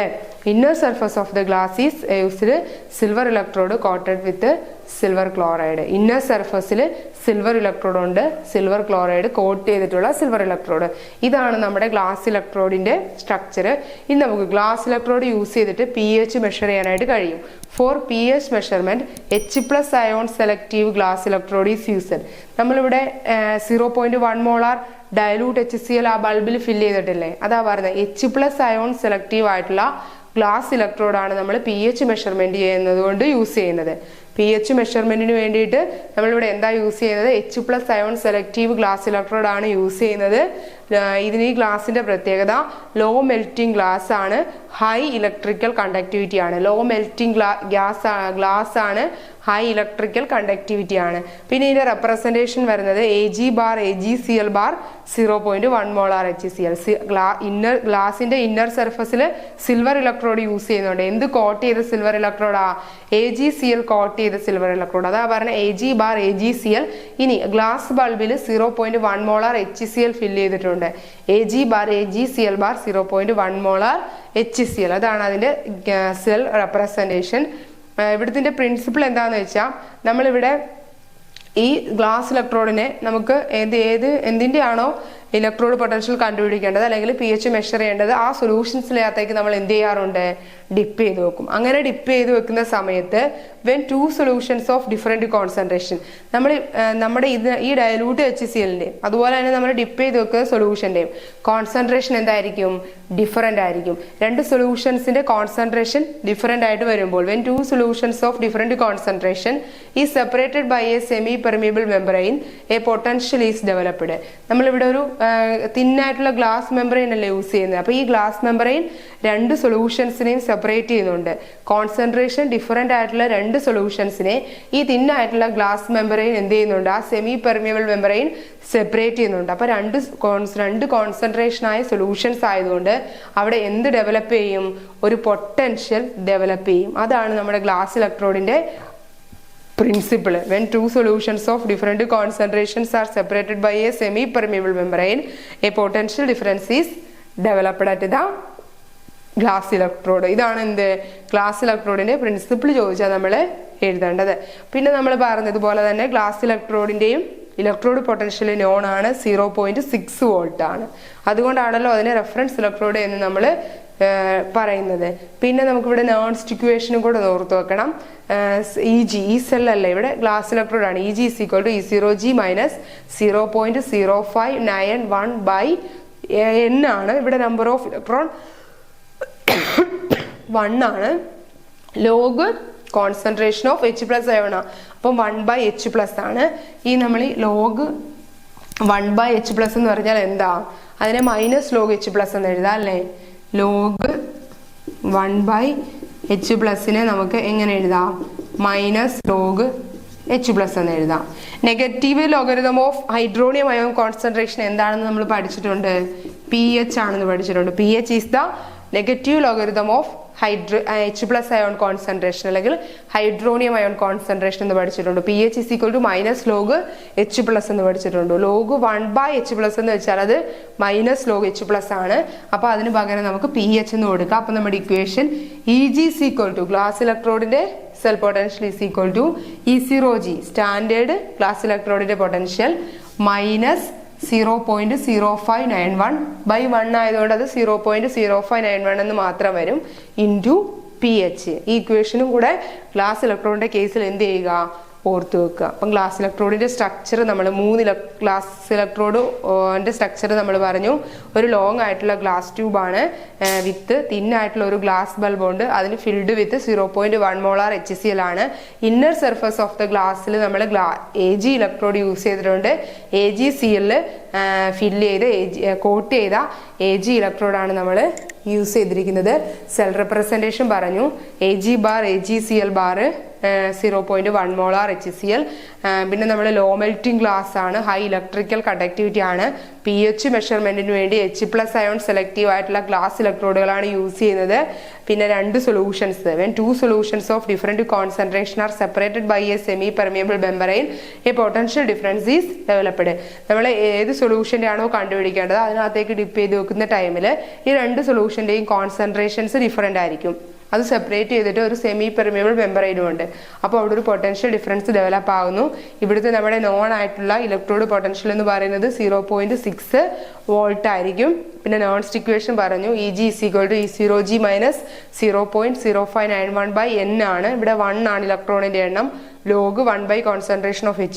Inner surface of the glass is used silver electrode coated with silver chloride. Inner സർഫസിൽ സിൽവർ ഇലക്ട്രോഡ് ഉണ്ട്, സിൽവർ ക്ലോറൈഡ് കോട്ട് ചെയ്തിട്ടുള്ള സിൽവർ ഇലക്ട്രോഡ്. ഇതാണ് നമ്മുടെ ഗ്ലാസ് ഇലക്ട്രോഡിന്റെ സ്ട്രക്ചർ. ഇനി നമുക്ക് ഗ്ലാസ് ഇലക്ട്രോഡ് യൂസ് ചെയ്തിട്ട് pH മെഷർ ചെയ്യാനായിട്ട് കഴിയും. For pH measurement H+ ion selective glass electrode is used. നമ്മളിവിടെ 0.1 മോളാർ ഡയലൂട്ട് HCl ആ ബൾബിൽ ഫില്ല് ചെയ്തിട്ടില്ലേ? അതാ പറയുന്നത് H+ അയോൺ സെലക്റ്റീവ് ആയിട്ടുള്ള ഗ്ലാസ് ഇലക്ട്രോഡാണ് നമ്മൾ pH മെഷർമെന്റ് ചെയ്യുന്നത് കൊണ്ട് യൂസ് ചെയ്യുന്നത്. pH മെഷർമെന്റിന് വേണ്ടിയിട്ട് നമ്മളിവിടെ എന്താ യൂസ് ചെയ്യുന്നത്? H+ ion selective glass electrode ആണ് യൂസ് ചെയ്യുന്നത്. ഇതിന് ഈ ഗ്ലാസിന്റെ പ്രത്യേകത ലോ മെൽറ്റിംഗ് ഗ്ലാസ് ആണ്, ഹൈ ഇലക്ട്രിക്കൽ കണ്ടക്ടിവിറ്റി ആണ്. ലോ മെൽറ്റിംഗ് ഗ്ലാസ് ആണ്, ഹൈ ഇലക്ട്രിക്കൽ കണ്ടക്ടിവിറ്റി ആണ്. പിന്നെ ഇതിന്റെ റെപ്രസെന്റേഷൻ വരുന്നത് Ag bar AgCl bar 0.1 molar HCl. ഗ്ലാസിന്റെ ഇന്നർ സർഫസിൽ സിൽവർ ഇലക്ട്രോഡ് യൂസ് ചെയ്യുന്നുണ്ട്. എന്ത് കോട്ട് ചെയ്ത സിൽവർ ഇലക്ട്രോഡാ? AgCl കോട്ട് ചെയ്ത സിൽവർ ഇലക്ട്രോഡ്. അതാ പറഞ്ഞ Ag bar AgCl. ഇനി ഗ്ലാസ് ബൾബിൽ 0.1 മോളാർ HCl ഫില്ല് ചെയ്തിട്ടുണ്ട്. Ag bar AgCl bar 0.1 molar HCl. അതാണ് അതിന്റെ സെൽ റെപ്രസെന്റേഷൻ. ഇവിടുത്തെ പ്രിൻസിപ്പിൾ എന്താന്ന് വെച്ചാൽ, നമ്മളിവിടെ ഈ ഗ്ലാസ് ഇലക്ട്രോഡിനെ നമുക്ക് എന്തിന്റെ ആണോ ഇലക്ട്രോഡ് പൊട്ടൻഷ്യൽ കണ്ടുപിടിക്കേണ്ടത് അല്ലെങ്കിൽ pH മെഷർ ചെയ്യേണ്ടത്, ആ സൊല്യൂഷൻസിനകത്തേക്ക് നമ്മൾ എന്ത് ചെയ്യാറുണ്ട്? ഡിപ്പ് ചെയ്ത് വെക്കും. അങ്ങനെ ഡിപ്പ് ചെയ്ത് വെക്കുന്ന സമയത്ത് when two solutions of different concentration, നമ്മുടെ ഈ ഡയലൂട്ട് HClന്റെയും അതുപോലെ തന്നെ നമ്മൾ ഡിപ്പ് ചെയ്ത് വെക്കുന്ന സൊല്യൂഷന്റെയും കോൺസെൻട്രേഷൻ എന്തായിരിക്കും? ഡിഫറെന്റ് ആയിരിക്കും. രണ്ട് സൊല്യൂഷൻസിന്റെ കോൺസെൻട്രേഷൻ ഡിഫറെന്റ് ആയിട്ട് വരുമ്പോൾ when two solutions of different concentration is separated by a semi permeable membrane, a potential is developed. നമ്മളിവിടെ ഒരു തിന്നായിട്ടുള്ള ഗ്ലാസ് മെമ്പറൈൻ അല്ലേ യൂസ് ചെയ്യുന്നത്. അപ്പൊ ഈ ഗ്ലാസ് മെമ്പറൈൻ രണ്ട് സൊല്യൂഷൻസിനെയും സെപ്പറേറ്റ് ചെയ്യുന്നുണ്ട്. കോൺസെൻട്രേഷൻ ഡിഫറൻ്റ് ആയിട്ടുള്ള രണ്ട് സൊല്യൂഷൻസിനെ ഈ തിന്നായിട്ടുള്ള ഗ്ലാസ് മെമ്പറൈൻ എന്ത് ചെയ്യുന്നുണ്ട്, ആ സെമി പെർമിയബിൾ മെമ്പറൈൻ സെപ്പറേറ്റ് ചെയ്യുന്നുണ്ട്. അപ്പോൾ രണ്ട് കോൺസെൻട്രേഷനായ സൊല്യൂഷൻസ് ആയതുകൊണ്ട് അവിടെ എന്ത് ഡെവലപ്പ് ചെയ്യും, ഒരു പൊട്ടൻഷ്യൽ ഡെവലപ്പ് ചെയ്യും. അതാണ് നമ്മുടെ glass ഇലക്ട്രോഡിന്റെ principle. When two solutions of different concentrations are separated by a semi-permeable membrane, a potential difference is developed at the glass electrode. ഇതാണ് എന്ത് ഗ്ലാസ് ഇലക്ട്രോഡിന്റെ പ്രിൻസിപ്പിൾ ചോദിച്ചാൽ നമ്മൾ എഴുതേണ്ടത്. പിന്നെ നമ്മൾ പറഞ്ഞതുപോലെ തന്നെ ഗ്ലാസ് ഇലക്ട്രോഡിന്റെയും ഇലക്ട്രോഡ് പൊട്ടൻഷ്യൽ നോൺ ആണ് 0.6 വോൾട്ട് ആണ്. അതുകൊണ്ടാണല്ലോ അതിനെ റെഫറൻസ് ഇലക്ട്രോഡ് എന്ന് നമ്മൾ പറയുന്നത്. പിന്നെ നമുക്കിവിടെ നോൺ സ്റ്റിക്വേഷനും കൂടെ ഓർത്ത് വെക്കണം. ഈ സെല്ലല്ല, ഇവിടെ ഗ്ലാസ് ഇലക്ട്രോഡ് ആണ്. EG is equal to E0G minus 0.0591 by N ആണ്. ഇവിടെ നമ്പർ ഓഫ് ഇലക്ട്രോൺ 1 ആണ്. ലോഗ് കോൺസെൻട്രേഷൻ ഓഫ് H+ ആവണം. അപ്പം 1/H+ ആണ്. ഈ നമ്മൾ ഈ ലോഗ് 1/H+ എന്ന് പറഞ്ഞാൽ എന്താ, അതിനെ മൈനസ് ലോഗ് H+ എന്ന് എഴുതാം അല്ലേ. ലോഗ് 1/H+നെ നമുക്ക് എങ്ങനെ എഴുതാം, മൈനസ് ലോഗ് H+ എന്ന് എഴുതാം. Negative logarithm of hydronium ion concentration എന്താണെന്ന് നമ്മൾ പഠിച്ചിട്ടുണ്ട്, pH ആണെന്ന് പഠിച്ചിട്ടുണ്ട്. pH is the negative logarithm of H+ ion concentration അല്ലെങ്കിൽ ഹൈഡ്രോണിയം അയോൺ കോൺസെൻട്രേഷൻ എന്ന് പഠിച്ചിട്ടുണ്ട്. pH is equal to minus log H+ എന്ന് പഠിച്ചിട്ടുണ്ട്. ലോഗ് 1/H+ എന്ന് വെച്ചാൽ അത് മൈനസ് ലോഗ് H+ ആണ്. അപ്പോൾ അതിന് പകരം നമുക്ക് pH എന്ന് കൊടുക്കാം. അപ്പോൾ നമ്മുടെ equation EG is equal to glass ഇലക്ട്രോഡിന്റെ cell potential is equal to E0G standard glass ഇലക്ട്രോഡിന്റെ പൊട്ടൻഷ്യൽ മൈനസ് 0.0591 by 1 ആയതുകൊണ്ട് അത് 0.0591 എന്ന് മാത്രം വരും ഇൻറ്റു pH. ഈ ഇക്വേഷനും കൂടെ ഗ്ലാസ് ഇലക്ട്രോണിന്റെ കേസിൽ എന്ത് ചെയ്യുക, ഓർത്ത് വെക്കുക. അപ്പം ഗ്ലാസ് ഇലക്ട്രോഡിന്റെ സ്ട്രക്ചർ നമ്മൾ 3 ഗ്ലാസ് ഇലക്ട്രോഡിന്റെ സ്ട്രക്ചർ നമ്മൾ പറഞ്ഞു. ഒരു ലോങ് ആയിട്ടുള്ള ഗ്ലാസ് ട്യൂബാണ് വിത്ത് തിന്നായിട്ടുള്ള ഒരു ഗ്ലാസ് ബൾബ് ഉണ്ട്. അതിന് ഫിൽഡ് വിത്ത് 0.1 മോളാർ HCl ആണ്. ഇന്നർ സർഫസ് ഓഫ് ദ ഗ്ലാസ്സിൽ നമ്മൾ AG ഇലക്ട്രോഡ് യൂസ് ചെയ്തിട്ടുണ്ട്. AgCl ഫില്ല് ചെയ്ത് കോട്ട് ചെയ്ത AG ഇലക്ട്രോഡാണ് നമ്മൾ യൂസ് ചെയ്തിരിക്കുന്നത്. സെൽ റെപ്രസെൻറ്റേഷൻ പറഞ്ഞു, AG bar AgCl bar 0.1 molar HCl. പിന്നെ നമ്മൾ ലോ മെൽറ്റിംഗ് ഗ്ലാസ് ആണ്, ഹൈ ഇലക്ട്രിക്കൽ കണ്ടക്ടിവിറ്റി ആണ്. pH മെഷർമെന്റിന് വേണ്ടി H+ അയോൺ സെലക്റ്റീവ് ആയിട്ടുള്ള ഗ്ലാസ് ഇലക്ട്രോഡുകളാണ് യൂസ് ചെയ്യുന്നത്. പിന്നെ രണ്ട് solutions, when two solutions of different concentration are separated by a semi permeable membrane, a potential difference is developed. നമ്മൾ ഏത് സൊല്യൂഷൻ്റെ ആണോ കണ്ടുപിടിക്കേണ്ടത് അതിനകത്തേക്ക് ഡിപ്പ് ചെയ്ത് വെക്കുന്ന ടൈമിൽ ഈ രണ്ട് സൊല്യൂഷൻ്റെയും കോൺസെൻട്രേഷൻസ് ഡിഫറൻ്റ് ആയിരിക്കും. അത് സെപ്പറേറ്റ് ചെയ്തിട്ട് ഒരു സെമി പെർമിയബിൾ മെമ്പറൈനും ഉണ്ട്. അപ്പോൾ അവിടെ ഒരു പൊട്ടൻഷ്യൽ ഡിഫറൻസ് ഡെവലപ്പ് ആകുന്നു. ഇവിടുത്തെ നമ്മുടെ നോൺ ആയിട്ടുള്ള ഇലക്ട്രോഡ് പൊട്ടൻഷ്യൽ എന്ന് പറയുന്നത് 0.6 വോൾട്ട് ആയിരിക്കും. പിന്നെ നോൺ സ്റ്റിക്വേഷൻ പറഞ്ഞു, EG is equal to E0G minus 0.0591 by N ആണ്. ഇവിടെ 1 ആണ് ഇലക്ട്രോണിന്റെ എണ്ണം. Log 1 concentration of H+.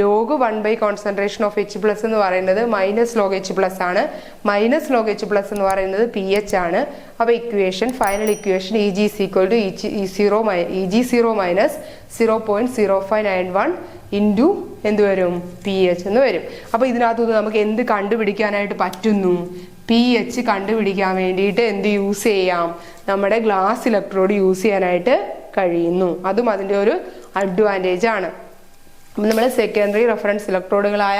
Log 1 concentration of H+ എന്ന് പറയുന്നത് മൈനസ് ലോഗ് H+ ആണ്. മൈനസ് ലോഗ് H+ എന്ന് പറയുന്നത് pH ആണ്. അപ്പോൾ equation, final equation EG is equal to EG0 minus 0.0591 into എന്ത് വരും, pH എന്ന് വരും. അപ്പോൾ ഇതിനകത്തുനിന്ന് നമുക്ക് എന്ത് കണ്ടുപിടിക്കാനായിട്ട് പറ്റുന്നു, pH കണ്ടുപിടിക്കാൻ വേണ്ടിയിട്ട് എന്ത് യൂസ് ചെയ്യാം, നമ്മുടെ ഗ്ലാസ് ഇലക്ട്രോഡ് യൂസ് ചെയ്യാനായിട്ട് കഴിയുന്നു. അതും അതിൻ്റെ ഒരു അഡ്വാൻറ്റേജ് ആണ്. അപ്പം നമ്മൾ സെക്കൻഡറി റെഫറൻസ് ഇലക്ട്രോഡുകളായ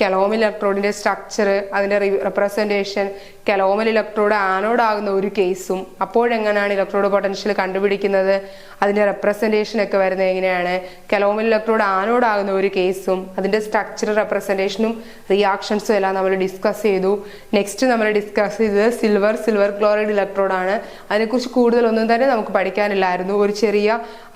കലോമൽ ഇലക്ട്രോഡിന്റെ സ്ട്രക്ചർ, അതിന്റെ റെപ്രസെന്റേഷൻ, കലോമൽ ഇലക്ട്രോഡ് ആനോഡ് ആകുന്ന ഒരു കേസും അപ്പോഴെങ്ങനെയാണ് ഇലക്ട്രോഡ് പൊട്ടൻഷ്യൽ കണ്ടുപിടിക്കുന്നത്, അതിന്റെ റെപ്രസെന്റേഷൻ ഒക്കെ വരുന്നത് എങ്ങനെയാണ്, കലോമൽ ഇലക്ട്രോഡ് ആനോഡ് ആകുന്ന ഒരു കേസും അതിന്റെ സ്ട്രക്ചർ, റെപ്രസെന്റേഷനും റിയാക്ഷൻസും എല്ലാം നമ്മൾ ഡിസ്കസ് ചെയ്തു. നെക്സ്റ്റ് നമ്മൾ ഡിസ്കസ് ചെയ്തത് സിൽവർ ക്ലോറൈഡ് ഇലക്ട്രോഡ് ആണ്. അതിനെക്കുറിച്ച് കൂടുതലൊന്നും തന്നെ നമുക്ക് പഠിക്കാനില്ലായിരുന്നു. ഒരു ചെറിയ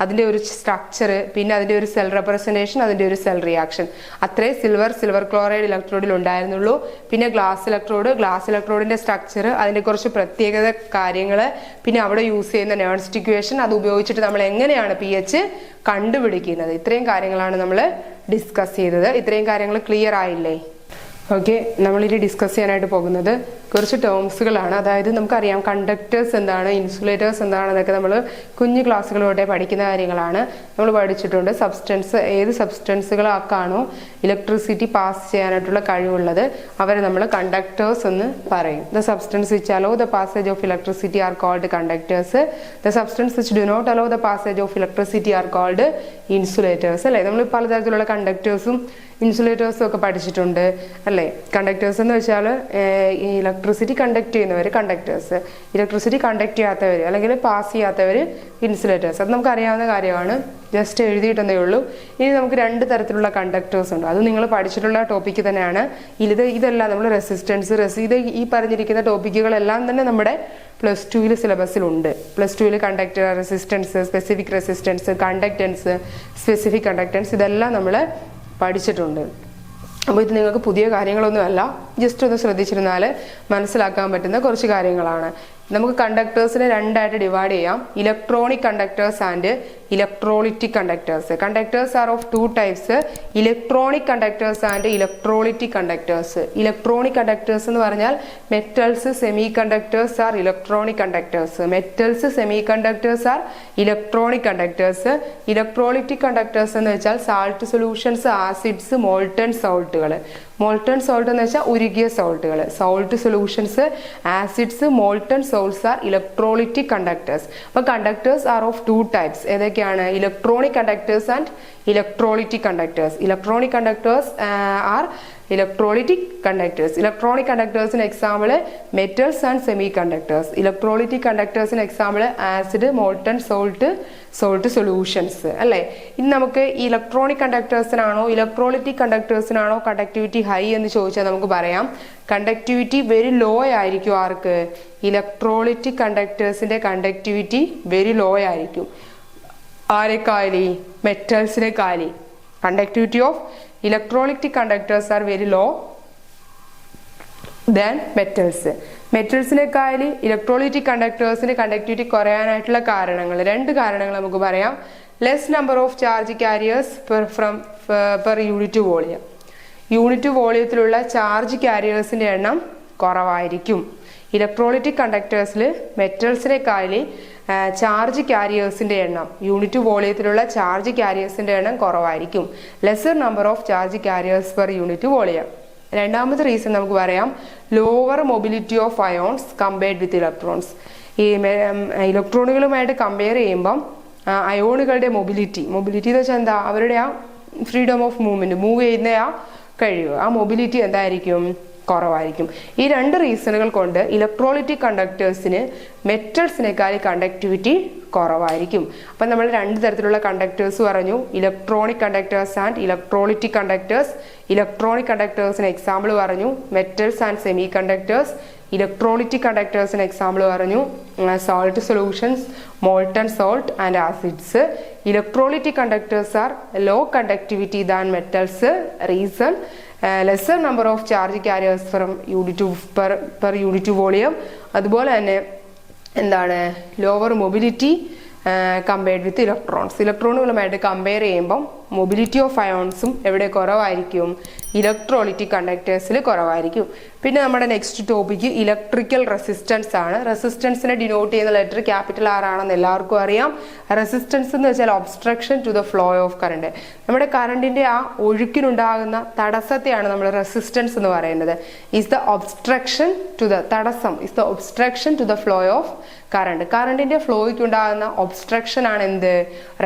അതിന്റെ ഒരു സ്ട്രക്ചർ, പിന്നെ അതിന്റെ ഒരു സെൽ റെപ്രസെന്റേഷൻ, അതിന്റെ ഒരു സെൽ റിയാക്ഷൻ, അത്രേ സിൽവർ ക്ലോറൈഡ് ഇലക്ട്രോഡിൽ ഉണ്ടായിരുന്നുള്ളൂ. പിന്നെ ഗ്ലാസ് ഇലക്ട്രോഡിന്റെ സ്ട്രക്ചർ, അതിന്റെ കുറച്ച് പ്രത്യേകത കാര്യങ്ങൾ, പിന്നെ അവിടെ യൂസ് ചെയ്യുന്ന നോൺ സ്റ്റിക്വേഷൻ, അത് ഉപയോഗിച്ചിട്ട് നമ്മൾ എങ്ങനെയാണ് pH കണ്ടുപിടിക്കുന്നത്, ഇത്രയും കാര്യങ്ങളാണ് നമ്മൾ ഡിസ്കസ് ചെയ്തത്. ഇത്രയും കാര്യങ്ങൾ ക്ലിയർ ആയില്ലേ? ഓക്കെ, നമ്മളിനി ഡിസ്കസ് ചെയ്യാനായിട്ട് പോകുന്നത് കുറച്ച് ടേംസുകളാണ്. അതായത് നമുക്കറിയാം കണ്ടക്ടേഴ്സ് എന്താണ്, ഇൻസുലേറ്റേഴ്സ് എന്താണെന്നൊക്കെ നമ്മൾ കുഞ്ഞു ക്ലാസ്സുകളോടെ പഠിക്കുന്ന കാര്യങ്ങളാണ്. നമ്മൾ പഠിച്ചിട്ടുണ്ട് സബ്സ്റ്റൻസ്, ഏത് സബ്സ്റ്റൻസുകളാക്കാണോ ഇലക്ട്രിസിറ്റി പാസ് ചെയ്യാനായിട്ടുള്ള കഴിവുള്ളത് അവരെ നമ്മൾ കണ്ടക്ടേഴ്സ് എന്ന് പറയും. The substance which allow the passage of electricity are called conductors. The substance which do not allow the passage of electricity are called insulators. അല്ലേ, നമ്മൾ പലതരത്തിലുള്ള കണ്ടക്ടേഴ്സും ഇൻസുലേറ്റേഴ്സും ഒക്കെ പഠിച്ചിട്ടുണ്ട് അല്ലേ. കണ്ടക്ടേഴ്സ് എന്ന് വെച്ചാൽ ഇലക്ട്രിസിറ്റി കണ്ടക്ട് ചെയ്യുന്നവർ കണ്ടക്ടേഴ്സ്, ഇലക്ട്രിസിറ്റി കണ്ടക്ട് ചെയ്യാത്തവർ അല്ലെങ്കിൽ പാസ് ചെയ്യാത്തവർ ഇൻസുലേറ്റേഴ്സ്. അത് നമുക്ക് അറിയാവുന്ന കാര്യമാണ്, ജസ്റ്റ് എഴുതിയിട്ടെന്നേ ഉള്ളൂ. ഇനി നമുക്ക് രണ്ട് തരത്തിലുള്ള കണ്ടക്ടേഴ്സ് ഉണ്ട്, അത് നിങ്ങൾ പഠിച്ചിട്ടുള്ള ടോപ്പിക്ക് തന്നെയാണ്. ഇതെല്ലാം നമ്മൾ റെസിസ്റ്റൻസ്, ഇത് ഈ പറഞ്ഞിരിക്കുന്ന ടോപ്പിക്കുകളെല്ലാം തന്നെ നമ്മുടെ +2 സിലബസിലുണ്ട്. +2 conductor, resistance, specific resistance, conductance, specific conductance, ഇതെല്ലാം നമ്മൾ പഠിച്ചിട്ടുണ്ട്. അപ്പോൾ ഇത് നിങ്ങൾക്ക് പുതിയ കാര്യങ്ങളൊന്നുമല്ല, ജസ്റ്റ് ഒന്ന് ശ്രദ്ധിച്ചിരുന്നാൽ മനസ്സിലാക്കാൻ പറ്റുന്ന കുറച്ച് കാര്യങ്ങളാണ്. നമുക്ക് കണ്ടക്ടേഴ്സിനെ രണ്ടായിട്ട് ഡിവൈഡ് ചെയ്യാം, electronic conductors and electrolytic conductors. Conductors are of 2 types, electronic conductors and electrolytic conductors. Electronic conductors എന്ന് പറഞ്ഞാൽ metals, semiconductors are electronic conductors. Metals, semiconductors are electronic conductors. Electrolytic conductors എന്ന് വെച്ചാൽ salt solutions, acids, molten സോൾട്ടുകൾ. Molten salt എന്ന് വെച്ചാൽ ഉരുകിയ സോൾട്ടുകൾ. Salt solutions, acids, molten salts are electrolytic conductors. അപ്പോൾ കണ്ടക്ടേഴ്സ് ആർ ഓഫ് 2 ടൈപ്സ്. ഏതൊക്കെയാണ്? Electronic conductors and electrolytic conductors. Electronic conductors are electrolytic conductors. Electronic കണ്ടക്ടേഴ്സിന് example metals and semiconductors. Electrolytic കണ്ടക്ടേഴ്സിന് example acid, molten salt, salt solutions അല്ലേ. ഇനി നമുക്ക് electronic കണ്ടക്ടേഴ്സിനാണോ electrolytic കണ്ടക്ടേഴ്സിനാണോ conductivity high എന്ന് ചോദിച്ചാൽ നമുക്ക് പറയാം കണ്ടക്ടിവിറ്റി വെരി ലോ ആയിരിക്കും. ആർക്ക്? ഇലക്ട്രോളിറ്റിക് കണ്ടക്ടേഴ്സിന്റെ കണ്ടക്ടിവിറ്റി വെരി ലോ ആയിരിക്കും. ആരെക്കാലി? മെറ്റൽസിനെ കാലി. Conductivity of electrolytic conductors are very low than metals. മെറ്റൽസിനെക്കാളി ഇലക്ട്രോളിറ്റിക് കണ്ടക്ടേഴ്സിന് കണ്ടക്ടിവിറ്റി കുറയാനായിട്ടുള്ള കാരണങ്ങൾ, 2 കാരണങ്ങൾ നമുക്ക് പറയാം. Less number of charge carriers per unit volume. Unit വോളിയത്തിലുള്ള ചാർജ് കാരിയേഴ്സിന്റെ എണ്ണം കുറവായിരിക്കും. ഇലക്ട്രോളിറ്റിക് കണ്ടക്ടേഴ്സിൽ മെറ്റൽസിനെക്കാളി ചാർജ് കാരിയേഴ്സിന്റെ എണ്ണം, യൂണിറ്റ് വോളിയത്തിലുള്ള ചാർജ് കാരിയേഴ്സിന്റെ എണ്ണം കുറവായിരിക്കും. Lesser number of charge carriers per unit volume. രണ്ടാമത്തെ റീസൺ നമുക്ക് പറയാം lower mobility of ions compared with electrons. ഈ ഇലക്ട്രോണുകളുമായിട്ട് കമ്പയർ ചെയ്യുമ്പം അയോണുകളുടെ മൊബിലിറ്റി എന്ന് വെച്ചാൽ എന്താ? അവരുടെ ആ ഫ്രീഡം ഓഫ് മൂവ്മെന്റ്, മൂവ് ചെയ്യുന്ന ആ കഴിവ്, ആ മൊബിലിറ്റി എന്തായിരിക്കും? കുറവായിരിക്കും. ഈ 2 റീസണുകൾ കൊണ്ട് ഇലക്ട്രോളിറ്റിക് കണ്ടക്ടേഴ്സിന് മെറ്റൽസിനേക്കാൾ കണ്ടക്ടിവിറ്റി കുറവായിരിക്കും. അപ്പം നമ്മൾ 2 തരത്തിലുള്ള കണ്ടക്ടേഴ്സ് പറഞ്ഞു, electronic conductors and electrolytic conductors. Electronic കണ്ടക്ടേഴ്സിന് എക്സാമ്പിൾ പറഞ്ഞു metals and semiconductors. Electrolytic കണ്ടക്ടേഴ്സിന് എക്സാമ്പിൾ പറഞ്ഞു salt solutions, molten salt and acids. Electrolytic conductors are low conductivity than metals. Reason lesser number of charge carriers from per unit volume. അതുപോലെ തന്നെ എന്താണ്? Lower mobility compared with electrons. ഇലക്ട്രോണുകളുമായിട്ട് compare ചെയ്യുമ്പം mobility of അയോൺസും എവിടെ കുറവായിരിക്കും? Electrolytic കണ്ടക്ടേഴ്സിൽ കുറവായിരിക്കും. പിന്നെ നമ്മുടെ നെക്സ്റ്റ് ടോപ്പിക്ക് ഇലക്ട്രിക്കൽ റെസിസ്റ്റൻസ് ആണ്. റെസിസ്റ്റൻസിനെ ഡിനോട്ട് ചെയ്യുന്ന ലെറ്റർ ക്യാപിറ്റൽ R ആണെന്ന് എല്ലാവർക്കും അറിയാം. റെസിസ്റ്റൻസ് എന്ന് വെച്ചാൽ obstruction to the flow of current. നമ്മുടെ കറണ്ടിന്റെ ആ ഒഴുക്കിനുണ്ടാകുന്ന തടസ്സത്തെയാണ് നമ്മൾ റെസിസ്റ്റൻസ് എന്ന് പറയുന്നത്. Is the obstruction to the തടസ്സം, is the obstruction to the flow of current. കറണ്ടിന്റെ ഫ്ലോയ്ക്ക് ഉണ്ടാകുന്ന ഒബ്സ്ട്രക്ഷൻ ആണ് എന്ത്?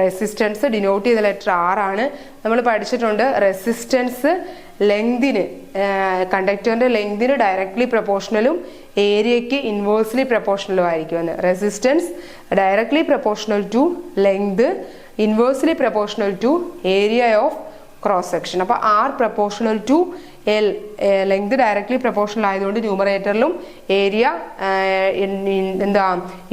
റെസിസ്റ്റൻസ്. ഡിനോട്ട് ചെയ്ത ലെറ്റർ R ആണ്. നമ്മൾ പഠിച്ചിട്ടുണ്ട് റെസിസ്റ്റൻസ് ലെങ്തിന്, കണ്ടക്ടറിന്റെ ലെങ്തിന് ഡയറക്ട്ലി പ്രൊപ്പോർഷണലും ഏരിയയ്ക്ക് ഇൻവേഴ്സ്ലി പ്രൊപ്പോർഷണലും ആയിരിക്കുമെന്ന്. Resistance directly proportional to length, inversely proportional to area of cross section. അപ്പോൾ R proportional to L, length directly proportional ആയതുകൊണ്ട് ന്യൂമറേറ്ററിലും ഏരിയ എന്താ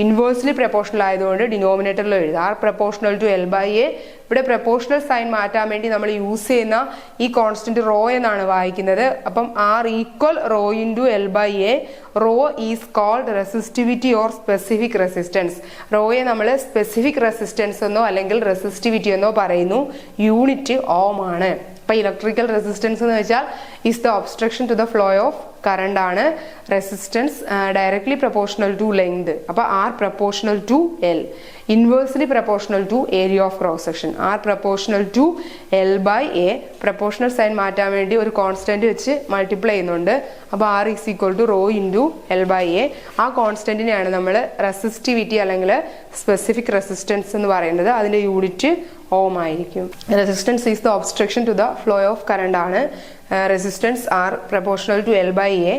ഇൻവേഴ്സ്ലി പ്രൊപ്പോർഷണൽ ആയതുകൊണ്ട് ഡിനോമിനേറ്ററിലും എഴുതുക. R proportional to L/A. ഇവിടെ പ്രൊപ്പോർഷണൽ സൈൻ മാറ്റാൻ വേണ്ടി നമ്മൾ യൂസ് ചെയ്യുന്ന ഈ കോൺസ്റ്റന്റ് റോ എന്നാണ് വായിക്കുന്നത്. അപ്പം R equal rho into L/A. Rho is called resistivity or specific resistance. റോയെ നമ്മൾ സ്പെസിഫിക് റെസിസ്റ്റൻസ് എന്നോ അല്ലെങ്കിൽ റെസിസ്റ്റിവിറ്റി എന്നോ പറയുന്നു. യൂണിറ്റ് ഓം ആണ്. ഇപ്പം ഇലക്ട്രിക്കൽ റെസിസ്റ്റൻസ് എന്ന് വെച്ചാൽ is the obstruction to the flow of current ആണ്. Resistance directly proportional to length, അപ്പോൾ R proportional to L. Inversely proportional to area of cross section, R proportional to L by A. Proportional sign മാറ്റാൻ വേണ്ടി ഒരു constant വെച്ച് multiply ചെയ്യുന്നുണ്ട്. അപ്പോൾ R is equal to rho into L by A. ആ കോൺസ്റ്റന്റിനെയാണ് നമ്മൾ റെസിസ്റ്റിവിറ്റി അല്ലെങ്കിൽ സ്പെസിഫിക് റെസിസ്റ്റൻസ് എന്ന് പറയുന്നത്. അതിന്റെ യൂണിറ്റ് ഓം ആയിരിക്കും. Resistance is the obstruction to the flow of current ആണ്. Resistance R proportional to L by A.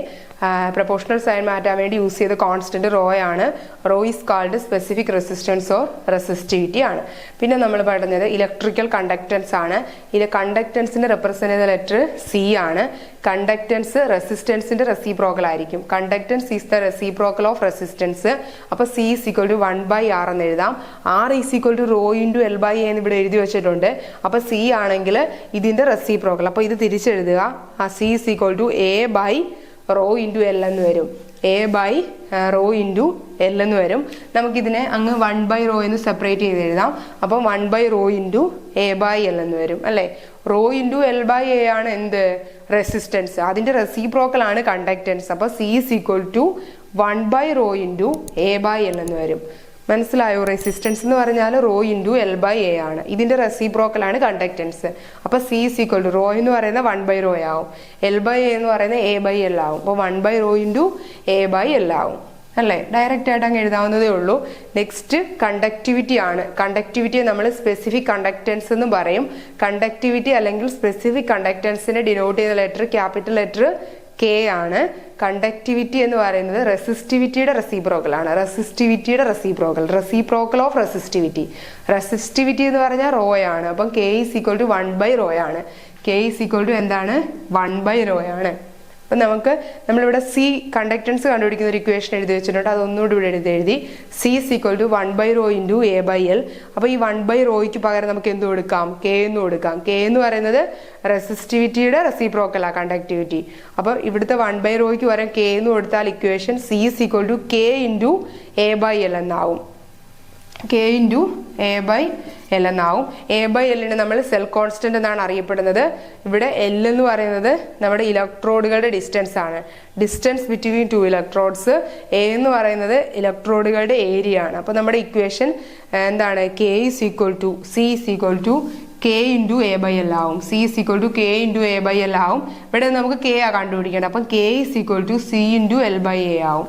Proportional sign മാറ്റാൻ വേണ്ടി യൂസ് ചെയ്ത കോൺസ്റ്റന്റ് റോ ആണ്. Rho is called specific resistance or resistivity ആണ്. പിന്നെ നമ്മൾ പറഞ്ഞത് ഇലക്ട്രിക്കൽ കണ്ടക്ടൻസ് ആണ്. ഇതിൽ കണ്ടക്ടൻസിനെ റെപ്രസെന്റ് ചെയ്ത ലെറ്റർ സി ആണ്. കണ്ടക്ടൻസ് റെസിസ്റ്റൻസിന്റെ റെസിപ്രോക്കൽ ആയിരിക്കും. Conductance is the reciprocal of resistance. അപ്പൊ C is equal to 1/r എന്ന് എഴുതാം. R is equal to rho into L by A എന്ന് ഇവിടെ എഴുതി വെച്ചിട്ടുണ്ട്. അപ്പൊ സി ആണെങ്കിൽ ഇതിന്റെ റെസിപ്രോക്കൽ. അപ്പൊ ഇത് തിരിച്ചെഴുതുക. ആ C is equal to A by rho into L എന്ന് വരും. A by rho into L എന്ന് വരും. നമുക്കിതിനെ അങ്ങ് 1/ρ എന്ന് സെപ്പറേറ്റ് ചെയ്ത് എഴുതാം. അപ്പം 1/ρ ഇൻറ്റു എ ബൈ എൽ എന്ന് വരും അല്ലേ. Rho into L by A ആണ് എന്ത്? റെസിസ്റ്റൻസ്. അതിന്റെ റെസിപ്രോക്കൽ ആണ് കണ്ടക്ടൻസ്. അപ്പൊ C is equal to 1/ρ into A by L എന്ന് വരും. മനസ്സിലായോ? റെസിസ്റ്റൻസ് എന്ന് പറഞ്ഞാൽ rho into L by A ആണ്. ഇതിന്റെ റെസിപ്രോക്കൽ ആണ് കണ്ടക്ടൻസ്. അപ്പൊ C is equal to rho എന്ന് പറയുന്നത് 1/ρ ആവും, എൽ ബൈ എ എന്ന് പറയുന്നത് എ ബൈ എൽ ആവും. അപ്പോൾ 1/ρ ഇൻറ്റു എ ബൈ എൽ ആവും അല്ലേ. ഡയറക്റ്റ് ആയിട്ട് അങ്ങ് എഴുതാവുന്നതേ ഉള്ളൂ. നെക്സ്റ്റ് കണ്ടക്ടിവിറ്റി ആണ്. കണ്ടക്ടിവിറ്റിയെ നമ്മൾ സ്പെസിഫിക് കണ്ടക്ടൻസ് എന്ന് പറയും. കണ്ടക്ടിവിറ്റി അല്ലെങ്കിൽ സ്പെസിഫിക് കണ്ടക്ടൻസിനെ ഡിനോട്ട് ചെയ്യുന്ന ലെറ്റർ ക്യാപിറ്റൽ ലെറ്റർ കെ ആണ്. കണ്ടക്ടിവിറ്റി എന്ന് പറയുന്നത് റെസിസ്റ്റിവിറ്റിയുടെ റെസിപ്രോക്കൽ ആണ്. റെസിസ്റ്റിവിറ്റിയുടെ റെസിപ്രോക്കൽ ഓഫ് റെസിസ്റ്റിവിറ്റി. റെസിസ്റ്റിവിറ്റി എന്ന് പറഞ്ഞാൽ റോ ആണ്. അപ്പം കെ ഈസ് ഈക്വൽ ടു 1/ρ ആണ്. കെ ഈസ് ഈക്വൽ ടു എന്താണ്? 1/ρ ആണ്. അപ്പം നമ്മളിവിടെ സി കണ്ടക്ടൻസ് കണ്ടുപിടിക്കുന്ന ഒരു ഇക്വേഷൻ എഴുതി വെച്ചിട്ടുണ്ട്. അതൊന്നുകൂടി ഇവിടെ എഴുതി. C is equal to 1/ρ into A by L. അപ്പോൾ ഈ 1/ρയ്ക്ക് പകരം നമുക്ക് എന്ത് കൊടുക്കാം? കെ എന്ന് കൊടുക്കാം. കെ എന്ന് പറയുന്നത് റെസിസ്റ്റിവിറ്റിയുടെ റെസിപ്രോക്കലാ കണ്ടക്ടിവിറ്റി. അപ്പോൾ ഇവിടുത്തെ 1/ρയ്ക്ക് പകരം കെ എന്ന് കൊടുത്താൽ equation C is equal to K into A by L എന്നാവും. K into A by L എന്നാവും. എ ബൈ എല്ലിന് നമ്മൾ സെൽ കോൺസ്റ്റന്റ് എന്നാണ് അറിയപ്പെടുന്നത്. ഇവിടെ എൽ എന്ന് പറയുന്നത് നമ്മുടെ ഇലക്ട്രോഡുകളുടെ ഡിസ്റ്റൻസ് ആണ്. Distance between two electrodes. A എന്ന് പറയുന്നത് ഇലക്ട്രോഡുകളുടെ ഏരിയ ആണ്. അപ്പോൾ നമ്മുടെ ഇക്വേഷൻ എന്താണ്? K is equal to C is equal to K into A by L ആവും. C is equal to K into A by L ആവും. ഇവിടെ നമുക്ക് കെ ആ കണ്ടുപിടിക്കേണ്ടത്. അപ്പം K is equal to C into L by A ആവും.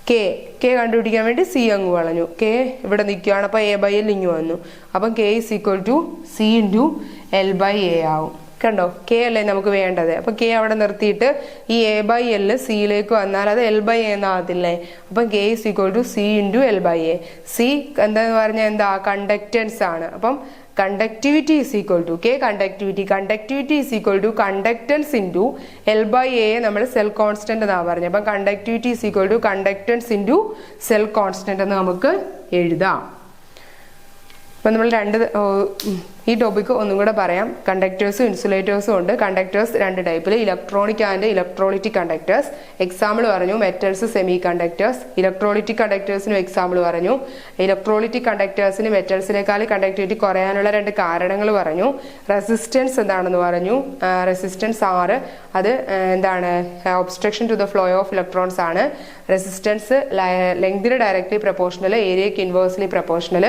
K കണ്ടുപിടിക്കാൻ വേണ്ടി സി അങ്ങ് വളഞ്ഞു. കെ ഇവിടെ നിൽക്കുകയാണ്. അപ്പോൾ എ ബൈ എൽ ഇങ്ങ് വന്നു. അപ്പം K is equal to C into L by A ആവും. കണ്ടോ? കെ അല്ലേ നമുക്ക് വേണ്ടത്. അപ്പം കെ അവിടെ നിർത്തിയിട്ട് ഈ എ ബൈ എൽ സിയിലേക്ക് വന്നാൽ അത് എൽ ബൈ എ എന്നാകത്തില്ലേ. അപ്പം K is equal to C into L by A. C എന്താന്ന് പറഞ്ഞാൽ എന്താ? കണ്ടക്റ്റൻസ് ആണ്. അപ്പം conductivity is equal to K conductivity is equal to conductance into L by A നമ്മൾ സെൽ കോൺസ്റ്റന്റ് എന്നാണ് പറഞ്ഞത്. അപ്പം conductivity is equal to conductance into cell constant എന്ന് നമുക്ക് എഴുതാം. അപ്പം നമ്മൾ ഈ ടോപ്പിക്ക് ഒന്നും കൂടെ പറയാം. കണ്ടക്ടേഴ്സും ഇൻസുലേറ്റേഴ്സും ഉണ്ട്. കണ്ടക്ടേഴ്സ് രണ്ട് ടൈപ്പിൽ, electronic and electrolytic conductors. Example പറഞ്ഞു മെറ്റൽസ്, സെമി കണ്ടക്ടേഴ്സ്. ഇലക്ട്രോളിറ്റിക് കണ്ടക്ടേഴ്സിനും എക്സാമ്പിൾ പറഞ്ഞു. ഇലക്ട്രോളിറ്റിക് കണ്ടക്ടേഴ്സിന് മെറ്റൽസിനേക്കാൾ കണ്ടക്ടിവിറ്റി കുറയാനുള്ള രണ്ട് കാരണങ്ങൾ പറഞ്ഞു. റെസിസ്റ്റൻസ് എന്താണെന്ന് പറഞ്ഞു. റെസിസ്റ്റൻസ് R അത് എന്താണ്? Obstruction to the flow of electrons ആണ്. റെസിസ്റ്റൻസ് ലെങ്തിന് ഡയറക്ട്ലി പ്രൊപ്പോർഷണൽ, ഏരിയക്ക് inversely proportional.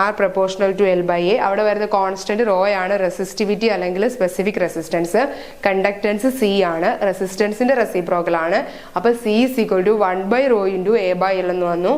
R proportional to L by A. അവിടെ വരുന്ന കോൺസ്റ്റന്റ് റോ ആണ്. റെസിസ്റ്റിവിറ്റി അല്ലെങ്കിൽ സ്പെസിഫിക് റെസിസ്റ്റൻസ്. കണ്ടക്ടൻസ് C ആണ്. റെസിസ്റ്റൻസിന്റെ റെസിപ്രോക്കൽ ആണ്. അപ്പൊ C is equal to 1/ρ into A by L എന്ന് വന്നു.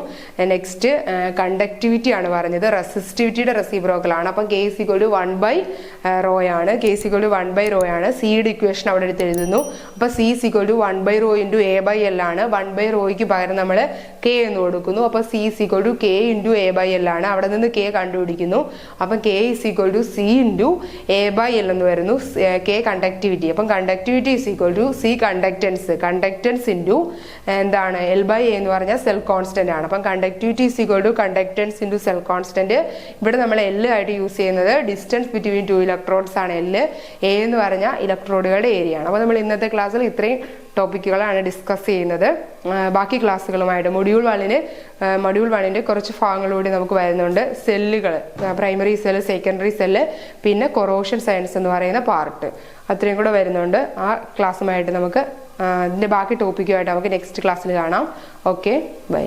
നെക്സ്റ്റ് കണ്ടക്ടിവിറ്റി ആണ് പറഞ്ഞത്. റെസിസ്റ്റിവിറ്റിയുടെ റെസിപ്രോക്കൽ ആണ്. അപ്പം K is equal to 1/ρ ആണ്. K is equal to 1/ρ ആണ്. സിയുടെ ഇക്വേഷൻ അവിടെ എടുത്ത് എഴുതുന്നു. അപ്പൊ C is equal to 1/ρ into A by L ആണ്. 1/ρയ്ക്ക് പകരം നമ്മൾ K എന്ന് കൊടുക്കുന്നു. അപ്പൊ C is equal to K into A by L ആണ്. അവിടെ നിന്ന് K കണ്ടുപിടിക്കുന്നു. അപ്പം K is equal to C into A by L എന്ന് വരുന്നു. K conductivity. അപ്പം conductivity is equal to C conductance into എന്താണ്? L by A എന്ന് പറഞ്ഞാൽ സെൽ കോൺസ്റ്റന്റ് ആണ്. അപ്പം conductivity is equal to conductance into cell constant. ഇവിടെ നമ്മൾ L ആയിട്ട് യൂസ് ചെയ്യുന്നത് ഡിസ്റ്റൻസ് ബിറ്റ്വീൻ ടു ഇലക്ട്രോഡ്സ് ആണ് L. A എന്ന് പറഞ്ഞാൽ ഇലക്ട്രോഡുകളുടെ ഏരിയ ആണ്. അപ്പോൾ നമ്മൾ ഇന്നത്തെ ക്ലാസ്സിൽ ഇത്രയും ടോപ്പിക്കുകളാണ് ഡിസ്കസ് ചെയ്യുന്നത്. ബാക്കി ക്ലാസ്സുകളുമായിട്ട് മൊഡ്യൂൾ 1ന്റെ കുറച്ച് ഭാഗങ്ങളൂടെ നമുക്ക് വരുന്നുണ്ട്. സെല്ലുകൾ, പ്രൈമറി സെല്ല്, സെക്കൻഡറി സെല്ല്, പിന്നെ കൊറോഷൻ സയൻസ് എന്ന് പറയുന്ന പാർട്ട്. അത്രയും കൂടെ വരുന്നുണ്ട്. ആ ക്ലാസ്സുമായിട്ട് നമുക്ക് ഇതിൻ്റെ ബാക്കി ടോപ്പിക്കുമായിട്ട് നമുക്ക് നെക്സ്റ്റ് ക്ലാസ്സിൽ കാണാം. Okay, by.